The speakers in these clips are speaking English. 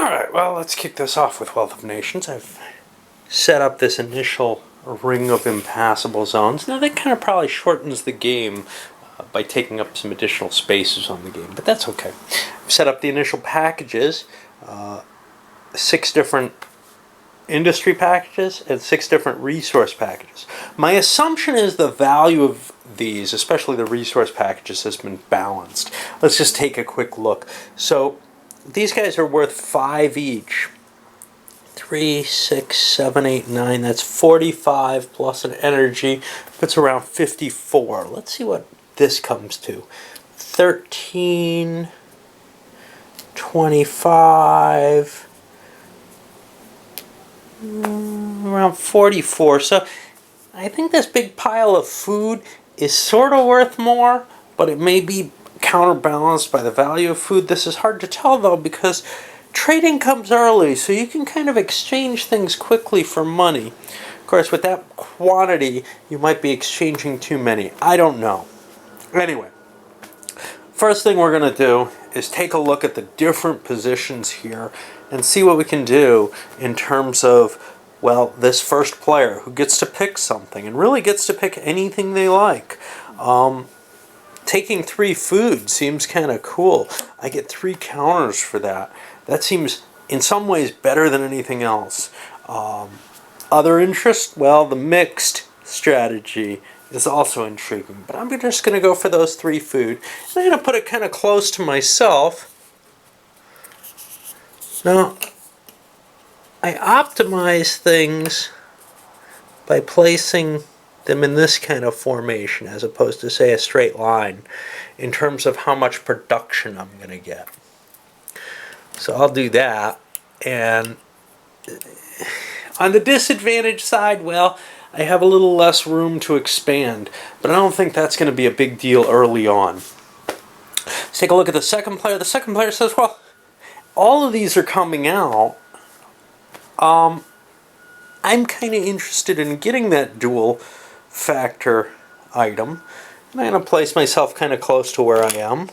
Alright, well, let's kick this off with Wealth of Nations. I've set up this initial ring of impassable zones. Now, that kind of probably shortens the game by taking up some additional spaces on the game, but that's okay. I've set up the initial packages, 6 different industry packages and 6 different resource packages. My assumption is the value of these, especially the resource packages, has been balanced. Let's just take a quick look. So these guys are worth 5 each. 3, 6, 7, 8, 9. That's 45 plus an energy. Puts around 54. Let's see what this comes to. 13, 25, around 44. So I think this big pile of food is sort of worth more, but it may be counterbalanced by the value of food. This is hard to tell though, because trading comes early, so you can kind of exchange things quickly for money. Of course, with that quantity, you might be exchanging too many. I don't know. Anyway, first thing we're going to do is take a look at the different positions here and see what we can do in terms of, well, this first player who gets to pick something and really gets to pick anything they like. Taking 3 food seems kind of cool. I get 3 counters for that. That seems in some ways better than anything else. Other interest? Well, the mixed strategy is also intriguing. But I'm just going to go for those 3 food. And I'm going to put it kind of close to myself. Now, I optimize things by placing them in this kind of formation as opposed to, say, a straight line in terms of how much production I'm going to get. So I'll do that. And on the disadvantage side, well, I have a little less room to expand, but I don't think that's going to be a big deal early on. Let's take a look at the second player. The second player says, well, all of these are coming out. I'm kind of interested in getting that dual factor item, and I'm going to place myself kind of close to where I am.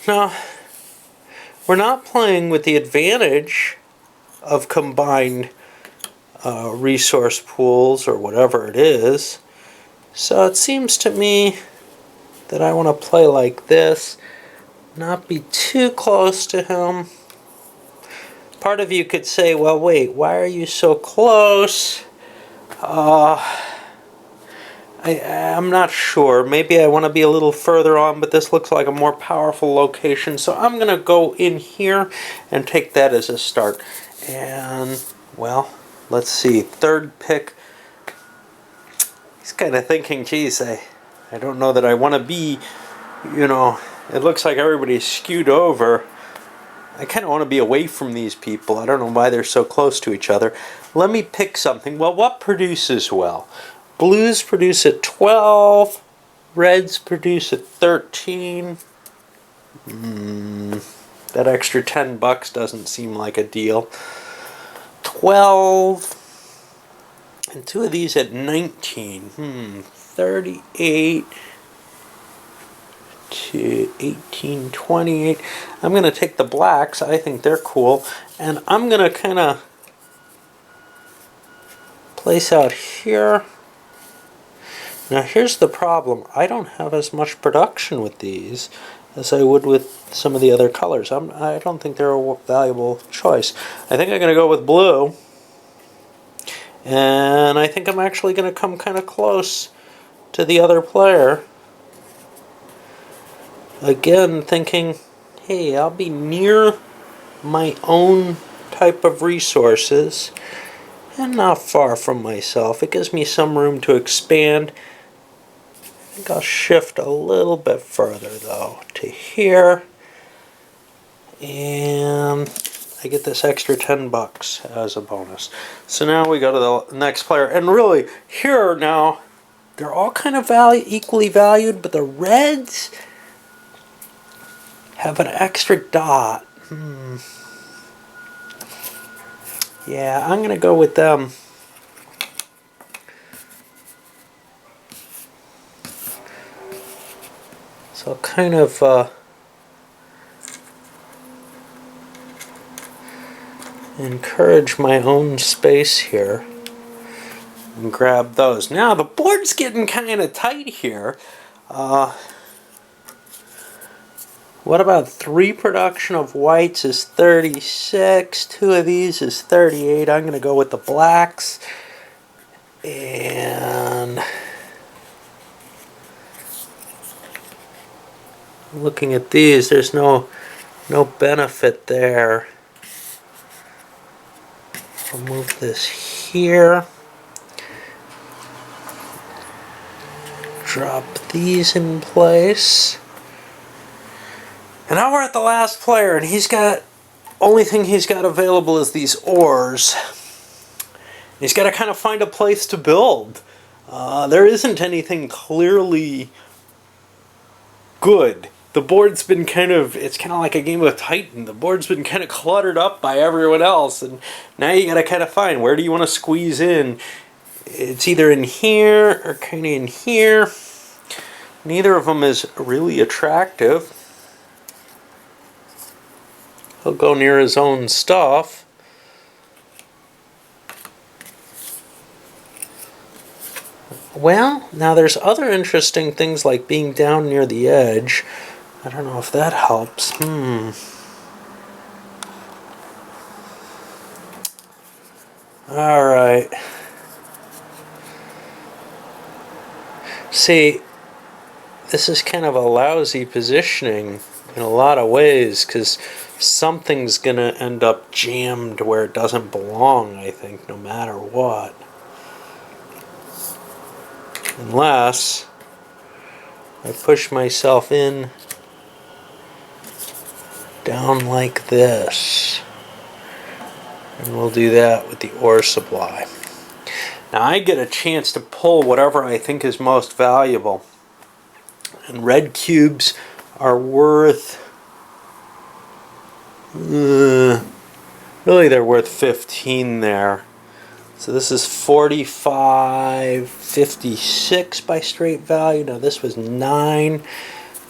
Now, we're not playing with the advantage of combined resource pools or whatever it is, so it seems to me that I want to play like this, not be too close to him. Part of you could say, well, wait, why are you so close? I'm not sure. Maybe I want to be a little further on, but this looks like a more powerful location. So I'm going to go in here and take that as a start. And, well, let's see. Third pick. He's kind of thinking, geez, I don't know that I want to be, it looks like everybody's skewed over. I kind of want to be away from these people. I don't know why they're so close to each other. Let me pick something. Well, what produces well? Blues produce at 12. Reds produce at 13. That extra $10 doesn't seem like a deal. 12. And 2 of these at 19. 38. To 18, 28. I'm going to take the blacks. I think they're cool. And I'm going to kind of place out here. Now here's the problem. I don't have as much production with these as I would with some of the other colors. I don't think they're a valuable choice. I think I'm going to go with blue. And I think I'm actually going to come kind of close to the other player. Again, thinking, hey, I'll be near my own type of resources and not far from myself. It gives me some room to expand. I think I'll shift a little bit further, though, to here. And I get this extra $10 as a bonus. So now we go to the next player. And really, here now, they're all kind of equally valued, but the reds have an extra dot. Yeah, I'm going to go with them. So kind of encourage my own space here and grab those. Now the board's getting kind of tight here. What about 3 production of whites is 36, 2 of these is 38. I'm going to go with the blacks. And looking at these, there's no benefit there. I'll move this here. Drop these in place. And now we're at the last player, and only thing he's got available is these ores. He's got to kind of find a place to build. There isn't anything clearly good. The board's been it's kind of like a game of Titan. The board's been kind of cluttered up by everyone else, and now you got to kind of find, where do you want to squeeze in? It's either in here or kind of in here. Neither of them is really attractive. He'll go near his own stuff. Well, now there's other interesting things like being down near the edge. I don't know if that helps. Alright. See, this is kind of a lousy positioning in a lot of ways, because something's going to end up jammed where it doesn't belong, I think, no matter what. Unless I push myself in down like this. And we'll do that with the ore supply. Now I get a chance to pull whatever I think is most valuable. And red cubes are worth... really, they're worth 15 there. So this is 45.56 by straight value. Now this was 9.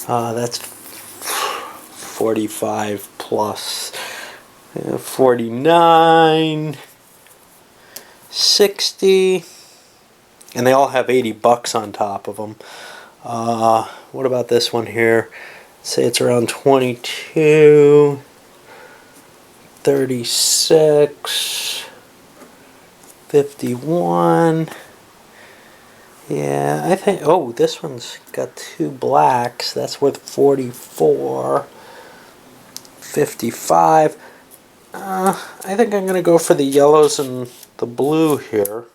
That's 45 plus 49, 60, and they all have $80 on top of them. What about this one here? Say it's around 22, 36, 51. Yeah, I think, oh, this one's got 2 blacks. That's worth 44, 55. I think I'm going to go for the yellows and the blue here.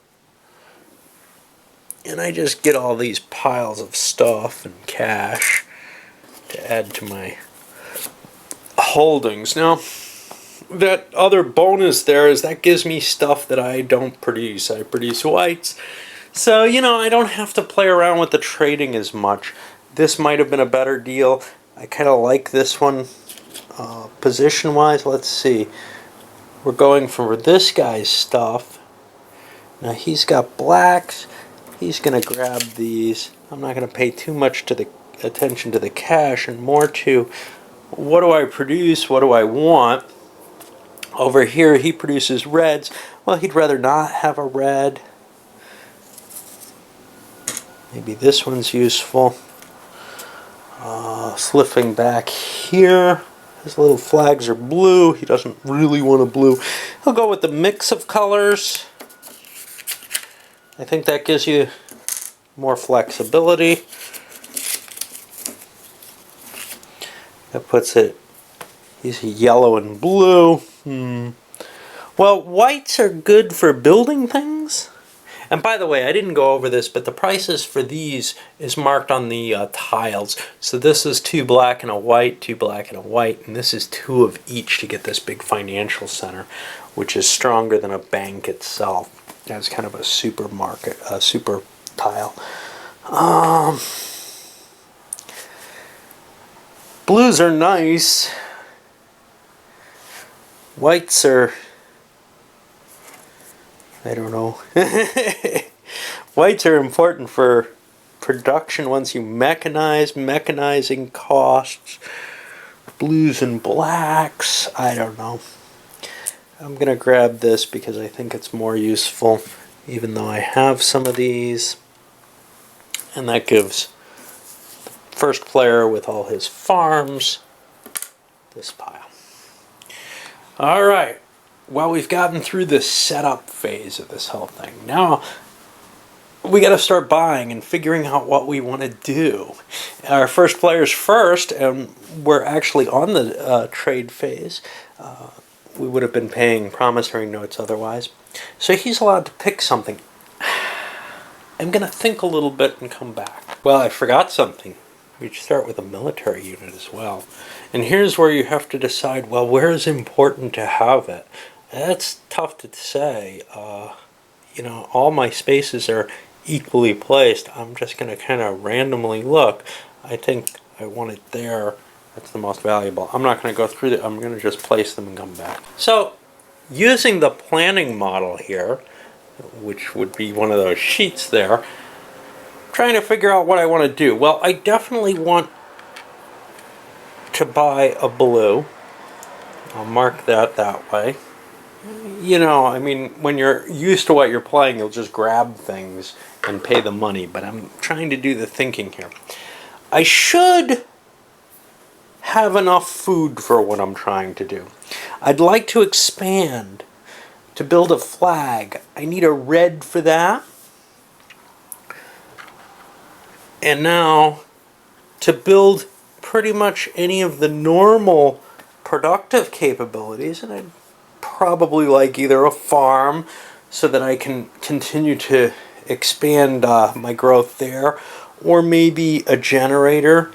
And I just get all these piles of stuff and cash to add to my holdings. Now, that other bonus there is that gives me stuff that I don't produce. I produce whites. So, you know, I don't have to play around with the trading as much. This might have been a better deal. I kind of like this one position-wise. Let's see. We're going for this guy's stuff. Now, he's got blacks. He's going to grab these. I'm not going to pay too much attention to the cash and more to what do I produce, what do I want. Over here, he produces reds. Well, he'd rather not have a red. Maybe this one's useful. Slipping back here. His little flags are blue. He doesn't really want a blue. He'll go with the mix of colors. I think that gives you more flexibility. That puts it, he's yellow and blue. Well, whites are good for building things. And by the way, I didn't go over this, but the prices for these is marked on the tiles. So this is 2 black and a white, 2 black and a white, and this is 2 of each to get this big financial center, which is stronger than a bank itself. That's kind of a supermarket, a super tile. Blues are nice. Whites are, I don't know. Whites are important for production once you mechanize, mechanizing costs. Blues and blacks, I don't know. I'm going to grab this because I think it's more useful, even though I have some of these. And that gives the first player with all his farms this pile. All right. Well, we've gotten through the setup phase of this whole thing. Now we got to start buying and figuring out what we want to do. Our first player's first, and we're actually on the trade phase. We would have been paying promissory notes otherwise. So he's allowed to pick something. I'm going to think a little bit and come back. Well, I forgot something. We should start with a military unit as well. And here's where you have to decide, well, where is important to have it? That's tough to say. You know, all my spaces are equally placed. I'm just going to kind of randomly look. I think I want it there. That's the most valuable. I'm not going to go through it. I'm going to just place them and come back. So, using the planning model here, which would be one of those sheets there, trying to figure out what I want to do. Well, I definitely want to buy a blue. I'll mark that way. You know, I mean, when you're used to what you're playing, you'll just grab things and pay the money, but I'm trying to do the thinking here. I should have enough food for what I'm trying to do. I'd like to expand to build a flag. I need a red for that. And now, to build pretty much any of the normal productive capabilities, and I'd probably like either a farm so that I can continue to expand my growth there, or maybe a generator.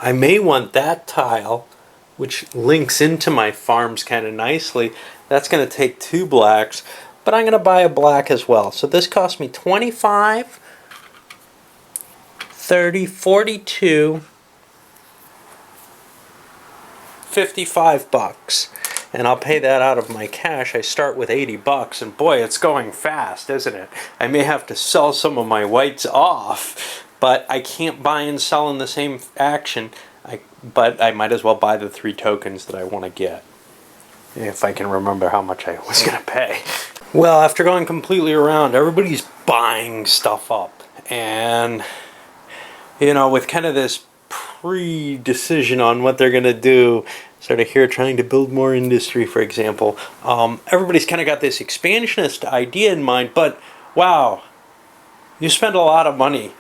I may want that tile, which links into my farms kind of nicely. That's going to take 2 blacks, but I'm going to buy a black as well. So this cost me 25, 30, 42, 55 bucks. And I'll pay that out of my cash. I start with 80 bucks, and boy, it's going fast, isn't it? I may have to sell some of my whites off, but I can't buy and sell in the same action. But I might as well buy the 3 tokens that I want to get, if I can remember how much I was going to pay. Well, after going completely around, everybody's buying stuff up. And, you know, with kind of this pre-decision on what they're going to do, sort of here trying to build more industry, for example, everybody's kind of got this expansionist idea in mind, but wow, you spend a lot of money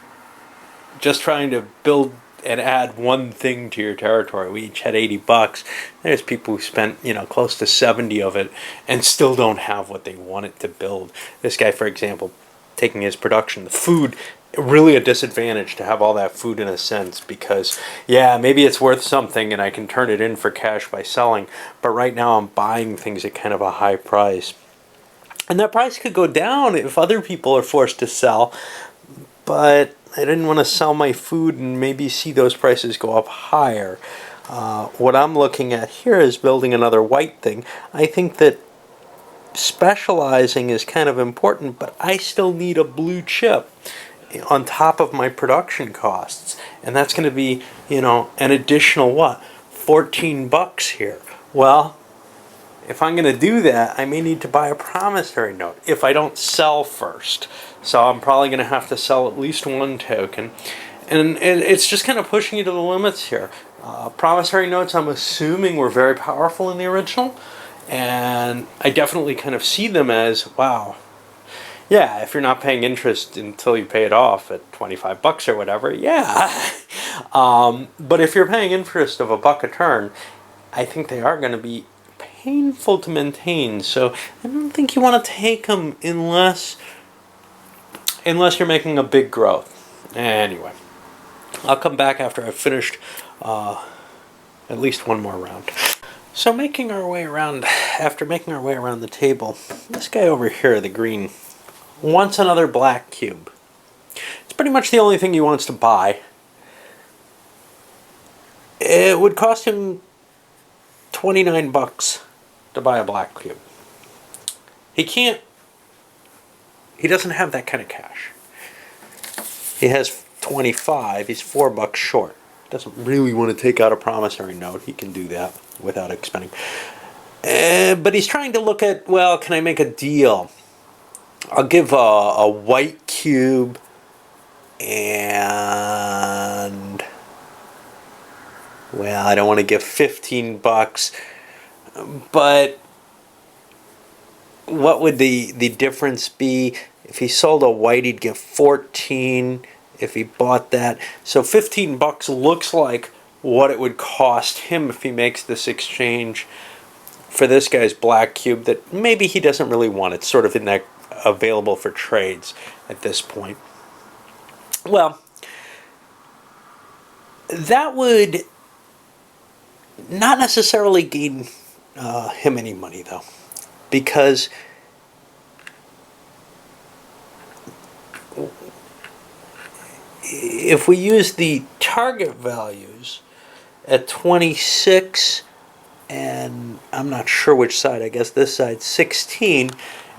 just trying to build and add one thing to your territory. We each had 80 bucks. There's people who spent, you know, close to 70 of it and still don't have what they wanted to build. This guy, for example, taking his production, the food, really a disadvantage to have all that food in a sense, because yeah, maybe it's worth something and I can turn it in for cash by selling, but right now I'm buying things at kind of a high price. And that price could go down if other people are forced to sell, but I didn't want to sell my food and maybe see those prices go up higher. What I'm looking at here is building another white thing. I think that specializing is kind of important, but I still need a blue chip on top of my production costs, and that's going to be, you know, an additional what, 14 bucks here. Well, if I'm going to do that, I may need to buy a promissory note if I don't sell first. So I'm probably going to have to sell at least 1 token, and it's just kind of pushing you to the limits here. Promissory notes, I'm assuming, were very powerful in the original, and I definitely kind of see them as, wow, yeah, if you're not paying interest until you pay it off at 25 bucks or whatever, yeah. But if you're paying interest of $1 a turn, I think they are going to be painful to maintain. So I don't think you want to take them unless you're making a big growth. Anyway, I'll come back after I've finished at least one more round. So making our way around, after making our way around the table, this guy over here, the green, wants another black cube. It's pretty much the only thing he wants to buy. It would cost him 29 bucks to buy a black cube. He doesn't have that kind of cash. He has 25, he's $4 short. doesn't really want to take out a promissory note, he can do that without expending. But he's trying to look at, well, can I make a deal? I'll give a white cube and, well, I don't want to give $15, but what would the difference be? If he sold a white, he'd get 14 if he bought that. So $15 looks like what it would cost him if he makes this exchange for this guy's black cube that maybe he doesn't really want. It's sort of in that available for trades at this point. Well, that would not necessarily gain him any money, though, because if we use the target values at 26 and I'm not sure which side, I guess this side 16,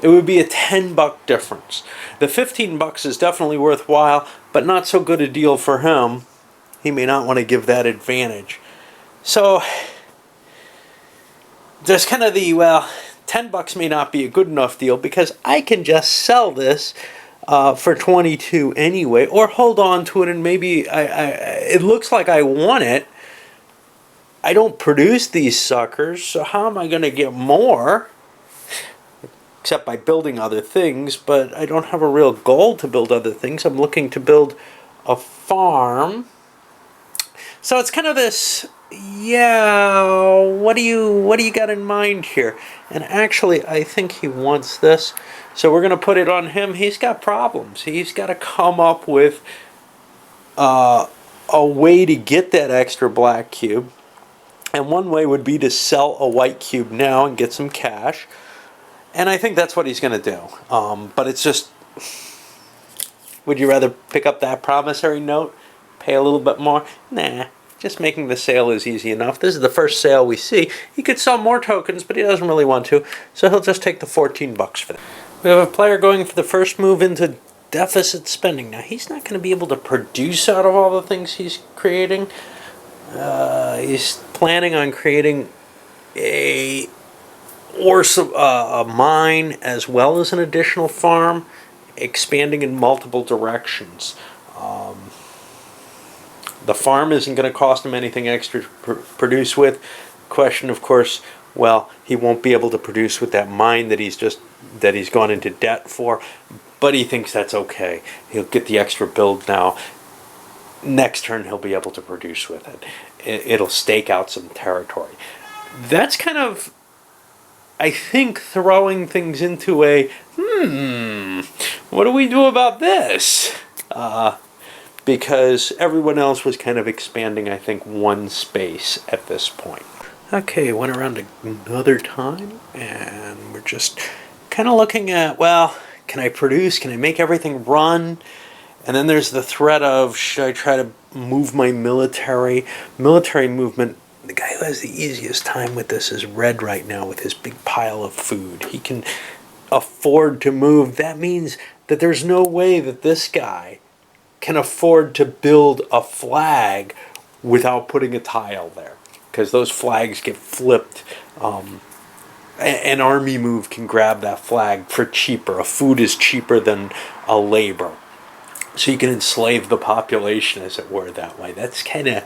it would be a $10 difference. The $15 is definitely worthwhile, but not so good a deal for him. He may not want to give that advantage. So there's kind of the, well, $10 may not be a good enough deal because I can just sell this for 22 anyway, or hold on to it and maybe it looks like I want it. I don't produce these suckers, so how am I going to get more? Except by building other things, but I don't have a real goal to build other things. I'm looking to build a farm. So it's kind of this, yeah, what do you got in mind here? And actually, I think he wants this. So we're going to put it on him. He's got problems. He's got to come up with a way to get that extra black cube. And one way would be to sell a white cube now and get some cash. And I think that's what he's going to do. But it's just, would you rather pick up that promissory note, pay a little bit more? Nah, just making the sale is easy enough. This is the first sale we see. He could sell more tokens, but he doesn't really want to. So he'll just take the $14 for that. We have a player going for the first move into deficit spending. Now, he's not going to be able to produce out of all the things he's creating. He's planning on creating a mine as well as an additional farm, expanding in multiple directions. The farm isn't going to cost him anything extra to produce with. Question, of course, well, he won't be able to produce with that mine that he's gone into debt for, but he thinks that's okay. He'll get the extra build now. Next turn, he'll be able to produce with it. It'll stake out some territory. That's kind of, I think, throwing things into a, what do we do about this? Because everyone else was kind of expanding, I think, one space at this point. Okay, went around another time, and we're just kind of looking at, well, can I produce? Can I make everything run? And then there's the threat of, should I try to move my military? Military movement, the guy who has the easiest time with this is Red right now with his big pile of food. He can afford to move. That means that there's no way that this guy can afford to build a flag without putting a tile there, because those flags get flipped. An army move can grab that flag for cheaper. A food is cheaper than a labor. So you can enslave the population, as it were, that way. That's kind of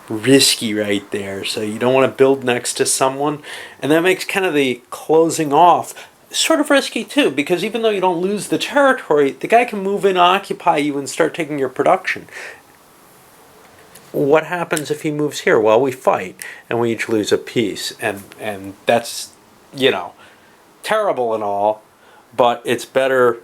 risky right there. So you don't want to build next to someone. And that makes kind of the closing off sort of risky too, because even though you don't lose the territory, the guy can move in, occupy you, and start taking your production. What happens if he moves here? Well, we fight, and we each lose a piece. And that's, terrible and all, but it's better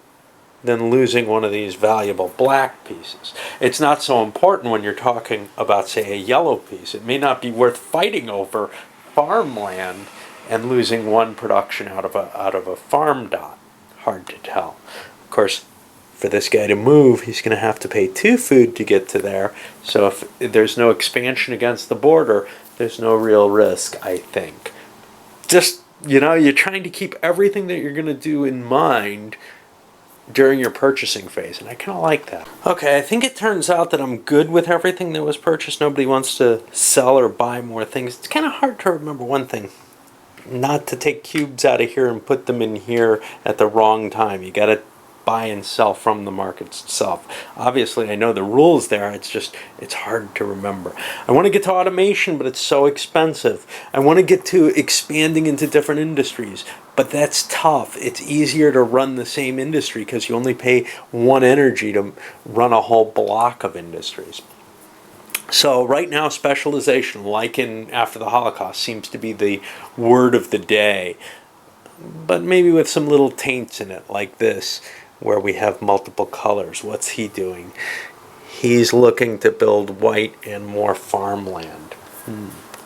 than losing one of these valuable black pieces. It's not so important when you're talking about, say, a yellow piece. It may not be worth fighting over farmland and losing one production out of a farm dot. Hard to tell. Of course, for this guy to move, he's going to have to pay 2 food to get to there. So if there's no expansion against the border, there's no real risk, I think. Just, you're trying to keep everything that you're going to do in mind during your purchasing phase, and I kind of like that. Okay, I think it turns out that I'm good with everything that was purchased. Nobody wants to sell or buy more things. It's kind of hard to remember one thing. Not to take cubes out of here and put them in here at the wrong time. You got to buy and sell from the market itself. Obviously, I know the rules there. It's hard to remember. I want to get to automation, but it's so expensive. I want to get to expanding into different industries, but that's tough. It's easier to run the same industry because you only pay one energy to run a whole block of industries. So right now, specialization, like in after the Holocaust, seems to be the word of the day, but maybe with some little taints in it, like this, where we have multiple colors. What's he doing? He's looking to build white and more farmland.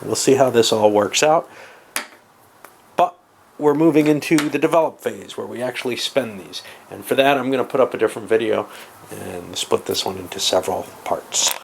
We'll see how this all works out. But we're moving into the develop phase, where we actually spend these. And for that, I'm going to put up a different video and split this one into several parts.